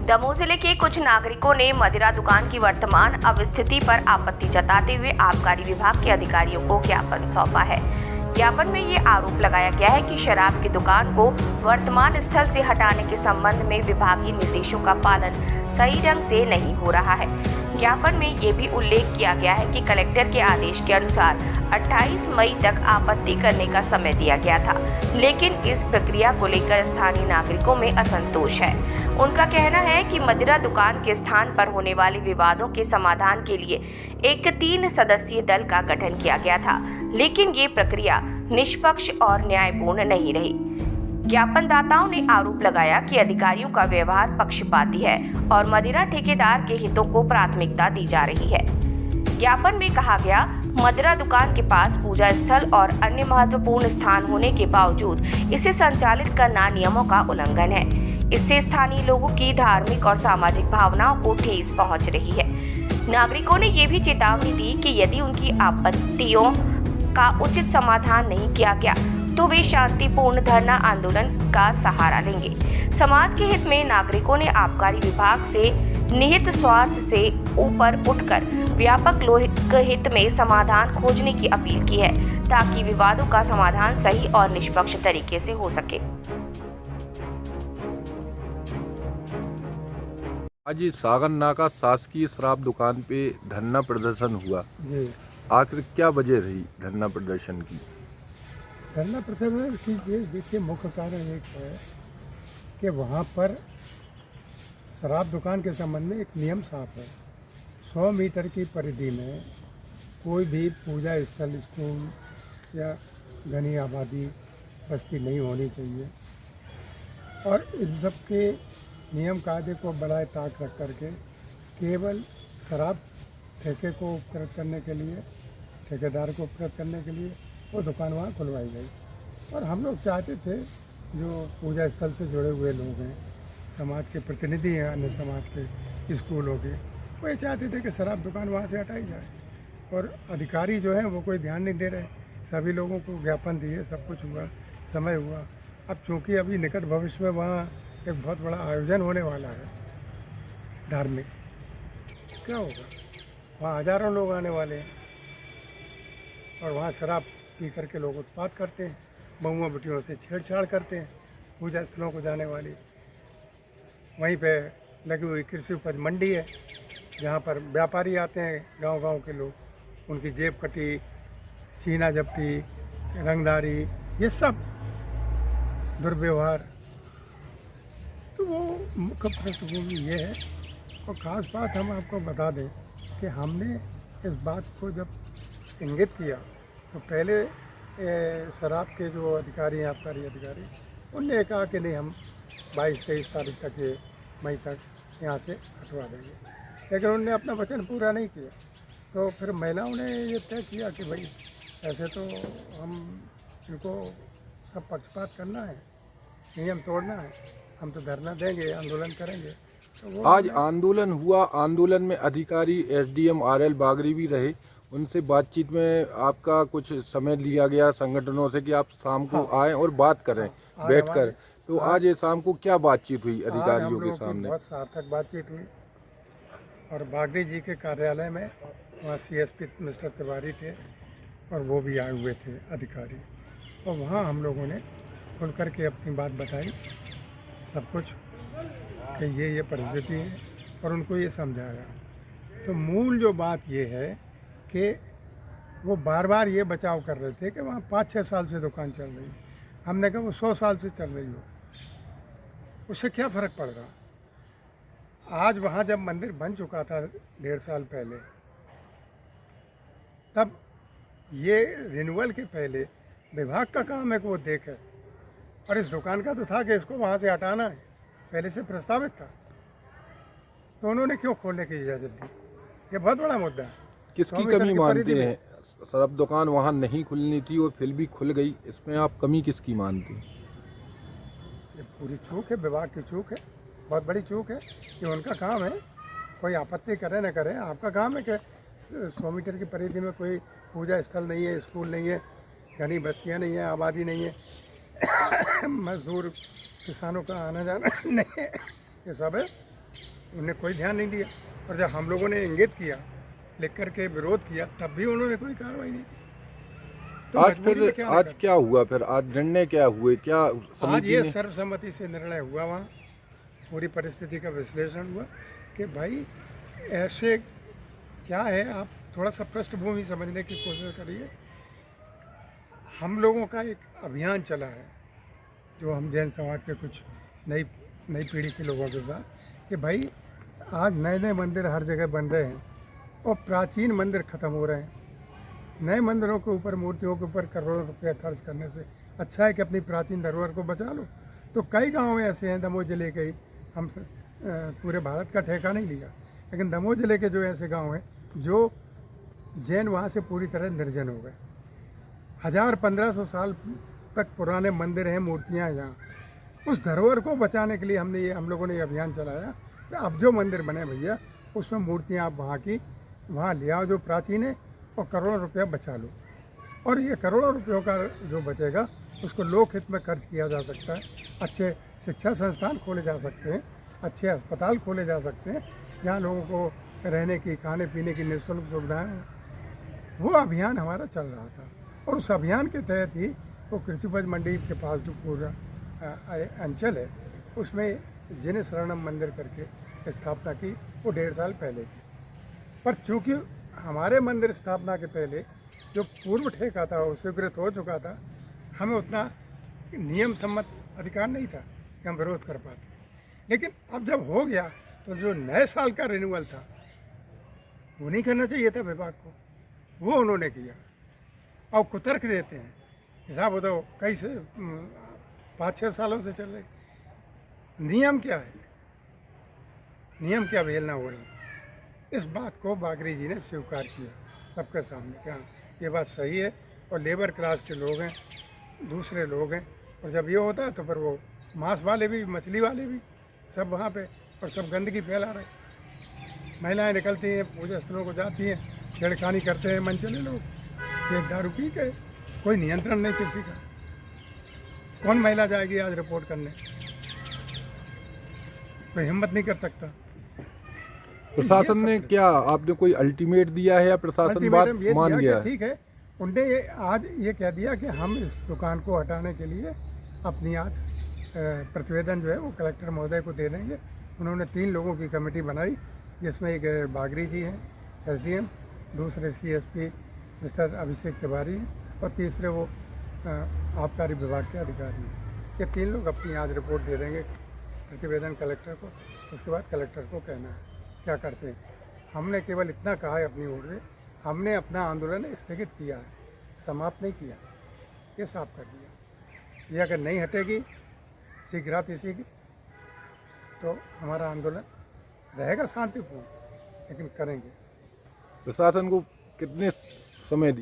दमोह जिले के कुछ नागरिकों ने मदिरा दुकान की वर्तमान अवस्थिति पर आपत्ति जताते हुए आबकारी विभाग के अधिकारियों को ज्ञापन सौंपा है। ज्ञापन में ये आरोप लगाया गया है कि शराब की दुकान को वर्तमान स्थल से हटाने के संबंध में विभागीय निर्देशों का पालन सही ढंग से नहीं हो रहा है। ज्ञापन में ये भी उल्लेख किया गया है कि कलेक्टर के आदेश के अनुसार 28 मई तक आपत्ति करने का समय दिया गया था, लेकिन इस प्रक्रिया को लेकर स्थानीय नागरिकों में असंतोष है। उनका कहना है कि मदिरा दुकान के स्थान पर होने वाले विवादों के समाधान के लिए एक 3 सदस्यीय दल का गठन किया गया था, लेकिन ये प्रक्रिया निष्पक्ष और न्यायपूर्ण नहीं रही। ज्ञापनदाताओं ने आरोप लगाया कि अधिकारियों का व्यवहार पक्षपाती है और मदिरा ठेकेदार के हितों को प्राथमिकता दी जा रही है। ज्ञापन में कहा गया, मदिरा दुकान के पास पूजा स्थल और अन्य महत्वपूर्ण स्थान होने के बावजूद इसे संचालित करना नियमों का उल्लंघन है। इससे स्थानीय लोगों की धार्मिक और सामाजिक भावनाओं को ठेस पहुंच रही है। नागरिकों ने ये भी चेतावनी दी कि यदि उनकी आपत्तियों का उचित समाधान नहीं किया गया तो वे शांतिपूर्ण धरना आंदोलन का सहारा लेंगे। समाज के हित में नागरिकों ने आबकारी विभाग से निहित स्वार्थ से ऊपर उठकर व्यापक लोक हित में समाधान खोजने की अपील की है, ताकि विवादों का समाधान सही और निष्पक्ष तरीके से हो सके। आज सागर नाका शासकीय शराब दुकान पे धरना प्रदर्शन हुआ जी। आखिर क्या वजह रही धरना प्रदर्शन की? धरना प्रदर्शन की देखिए मुख्य कारण एक है कि वहाँ पर शराब दुकान के संबंध में एक नियम साफ है। 100 मीटर की परिधि में कोई भी पूजा स्थल, स्कूल या घनी आबादी बस्ती नहीं होनी चाहिए और इन सब के नियम कायदे को बढ़ाए ताक रख करके केवल शराब ठेके को उपकृत करने के लिए, ठेकेदार को उपकृत करने के लिए वो दुकान वहाँ खुलवाई गई। और हम लोग चाहते थे, जो पूजा स्थल से जुड़े हुए लोग हैं, समाज के प्रतिनिधि हैं, अन्य समाज के स्कूलों के, वो ये चाहते थे कि शराब दुकान वहाँ से हटाई जाए। और अधिकारी जो हैं वो कोई ध्यान नहीं दे रहे। सभी लोगों को ज्ञापन दिए, सब कुछ हुआ, समय हुआ। अब चूँकि अभी निकट भविष्य में वहाँ एक बहुत बड़ा आयोजन होने वाला है धार्मिक, क्या होगा, वहाँ हजारों लोग आने वाले हैं और वहाँ शराब पी करके लोग उत्पात करते हैं, बहुओं बेटियों से छेड़छाड़ करते हैं। पूजा स्थलों को जाने वाली वहीं पे लगी हुई कृषि उपज मंडी है, जहाँ पर व्यापारी आते हैं, गांव-गांव के लोग, उनकी जेब कटी, छीना झपटी, रंगदारी, ये सब दुर्व्यवहार। तो वो मुख्य पृष्ठभूमि ये है। और ख़ास बात हम आपको बता दें कि हमने इस बात को जब इंगित किया तो पहले शराब के जो अधिकारी हैं, आबकारी अधिकारी, उनने कहा कि नहीं, हम 22-23 तारीख तक, ये मई तक यहाँ से हटवा देंगे, लेकिन उनने अपना वचन पूरा नहीं किया। तो फिर महिलाओं ने ये तय किया कि भाई ऐसे तो हम इनको सब पक्षपात करना है, नियम तोड़ना है, हम तो धरना देंगे, आंदोलन करेंगे। तो आज आंदोलन हुआ, आंदोलन में अधिकारी एसडीएम आरएल बागरी भी रहे। उनसे बातचीत में आपका कुछ समय लिया गया संगठनों से कि आप शाम को आएँ और बात करें बैठकर। तो आज ये शाम को क्या बातचीत हुई अधिकारियों के सामने? बहुत सार्थक बातचीत हुई और बागरी जी के कार्यालय में वहाँ सीएसपी मिस्टर तिवारी थे और वो भी आए हुए थे अधिकारी, और वहाँ हम लोगों ने खुल कर के अपनी बात बताई, सब कुछ, कि ये परिस्थिति है, और उनको ये समझाया। तो मूल जो बात ये है कि वो बार बार ये बचाव कर रहे थे कि वहाँ 5-6 साल से दुकान चल रही है। हमने कहा वो 100 साल से चल रही हो, उससे क्या फ़र्क पड़ रहा। आज वहाँ जब मंदिर बन चुका था 1.5 साल पहले, तब ये रिन्यूअल के पहले विभाग का काम है कि वो देखे, और इस दुकान का तो था कि इसको वहाँ से हटाना है, पहले से प्रस्तावित था। तो उन्होंने क्यों खोलने की इजाज़त दी? ये बहुत बड़ा मुद्दा है। किसकी कमी मानते हैं? शराब दुकान वहाँ नहीं खुलनी थी और फिर भी खुल गई, इसमें आप कमी किसकी मानते हैं? ये पूरी चूक है, विभाग की चूक है, बहुत बड़ी चूक है। ये उनका काम है, कोई आपत्ति करे न करे, आपका काम है कि 100 मीटर की परिधि में कोई पूजा स्थल नहीं है, स्कूल नहीं है, घनी बस्तियाँ नहीं है, आबादी नहीं है, मजदूर किसानों का आना जाना नहीं है, ये सब है। उन्होंने कोई ध्यान नहीं दिया। और जब हम लोगों ने इंगित किया, लिख करके विरोध किया, तब भी उन्होंने कोई कार्रवाई नहीं की। तो आज मजबूरी में फिर क्या आज करें? क्या हुआ फिर? आज निर्णय क्या हुए? क्या आज समिति ये ने? सर्वसम्मति से निर्णय हुआ, वहाँ पूरी परिस्थिति का विश्लेषण हुआ कि भाई ऐसे क्या है, आप थोड़ा सा पृष्ठभूमि समझने की कोशिश करिए। हम लोगों का एक अभियान चला है, जो हम जैन समाज के कुछ नई नई पीढ़ी के लोगों के साथ, कि भाई आज नए नए मंदिर हर जगह बन रहे हैं और प्राचीन मंदिर ख़त्म हो रहे हैं। नए मंदिरों के ऊपर, मूर्तियों के ऊपर करोड़ों रुपया खर्च करने से अच्छा है कि अपनी प्राचीन धरोहर को बचा लो। तो कई गांव ऐसे हैं, दमोह जिले के ही, हम पूरे भारत का ठेका नहीं लिया, लेकिन दमोह जिले के जो ऐसे गांव हैं जो जैन वहाँ से पूरी तरह निर्जन हो गए। 1000-1500 साल तक पुराने मंदिर हैं, मूर्तियाँ हैं यहाँ। उस धरोहर को बचाने के लिए हम लोगों ने ये अभियान चलाया कि अब जो मंदिर बने भैया, उसमें मूर्तियाँ आप वहाँ ले आओ जो प्राचीन है, और करोड़ों रुपया बचा लो। और ये करोड़ों रुपयों का जो बचेगा उसको लोक हित में खर्च किया जा सकता है। अच्छे शिक्षा संस्थान खोले जा सकते हैं, अच्छे अस्पताल खोले जा सकते हैं, जहाँ लोगों को रहने की, खाने पीने की निःशुल्क सुविधाएँ हैं। वो अभियान हमारा चल रहा था, और उस अभियान के तहत ही वो कृषि उपज मंडी के पास जो पूरा अंचल है, उसमें जिन शरणम मंदिर करके स्थापना की, वो 1.5 साल पहले की। पर चूँकि हमारे मंदिर स्थापना के पहले जो पूर्व ठेका था वो स्वीकृत हो चुका था, हमें उतना नियम सम्मत अधिकार नहीं था कि हम विरोध कर पाते। लेकिन अब जब हो गया, तो जो नए साल का रिन्यूअल था वो नहीं करना चाहिए था विभाग को, वो उन्होंने किया। और कुतर्क देते हैं, हिसाब बताओ, कई से 5-6 सालों से चल रहे। नियम क्या है, नियम क्या अवहेलना हो रही। इस बात को बागरी जी ने स्वीकार किया सबके सामने कि हाँ, ये बात सही है, और लेबर क्लास के लोग हैं, दूसरे लोग हैं। और जब ये होता है तो फिर वो मांस वाले भी, मछली वाले भी, सब वहाँ पे, और सब गंदगी फैला रहे। महिलाएं निकलती हैं, पूजा स्थलों को जाती हैं, छेड़खानी करते हैं मनचले लोग, ये दारू पी के। कोई नियंत्रण नहीं किसी का। कौन महिला जाएगी आज रिपोर्ट करने? कोई हिम्मत नहीं कर सकता। प्रशासन ने क्या, आपने कोई अल्टीमेट दिया है या प्रशासन बात अल्टीमेटम ये मान दिया गया कि है? ठीक है, उनने ये आज ये कह दिया कि हम इस दुकान को हटाने के लिए अपनी आज प्रतिवेदन जो है वो कलेक्टर महोदय को दे देंगे। उन्होंने 3 लोगों की कमेटी बनाई, जिसमें एक बागरी जी हैं SDM, दूसरे CSP मिस्टर अभिषेक तिवारी हैं, और तीसरे वो आबकारी विभाग के अधिकारी हैं। ये 3 लोग अपनी आज रिपोर्ट दे देंगे प्रतिवेदन कलेक्टर को। उसके बाद कलेक्टर को कहना है क्या करते हैं। हमने केवल इतना कहा है अपनी ओर से, हमने अपना आंदोलन स्थगित किया है, समाप्त नहीं किया, ये साफ कर दिया। ये अगर नहीं हटेगी शीघ्रातिशीघ्र, तो हमारा आंदोलन रहेगा शांतिपूर्ण, लेकिन करेंगे। प्रशासन को कितने समय